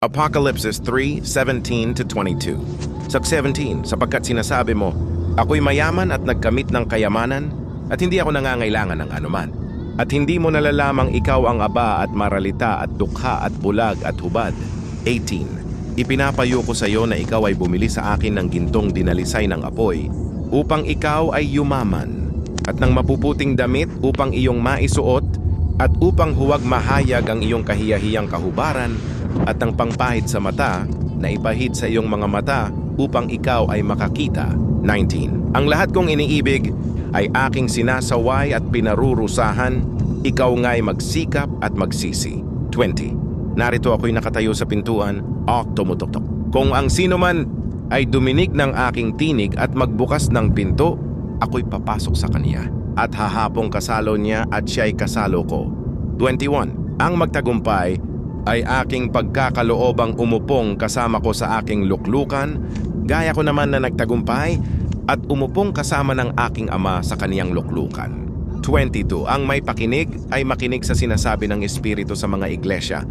Apocalypse 3:17-22. Sa 17, sapagkat sinasabi mo, ako'y mayaman at nagkamit ng kayamanan at hindi ako nangangailangan ng anuman. At hindi mo nalalamang ikaw ang aba at maralita at dukha at bulag at hubad. 18. Ipinapayo ko sa iyo na ikaw ay bumili sa akin ng gintong dinalisay ng apoy upang ikaw ay yumaman at ng mapuputing damit upang iyong maisuot at upang huwag mahayag ang iyong kahiyahiyang kahubaran at ng pangpahid sa mata na ipahid sa iyong mga mata upang ikaw ay makakita. 19. Ang lahat kong iniibig ay aking sinasaway at pinarurusahan, ikaw nga'y magsikap at magsisi. 20. Narito ako'y nakatayo sa pintuan, tumutok-tok. Kung ang sino man ay duminig ng aking tinig at magbukas ng pinto, ako'y papasok sa kaniya at hahapong kasalo niya at siya'y kasalo ko. 21. Ang magtagumpay ay aking pagkakaloobang umupong kasama ko sa aking luklukan, gaya ko naman na nagtagumpay at umupong kasama ng aking ama sa kaniyang luklukan. 22. Ang may pakinig ay makinig sa sinasabi ng Espiritu sa mga iglesia.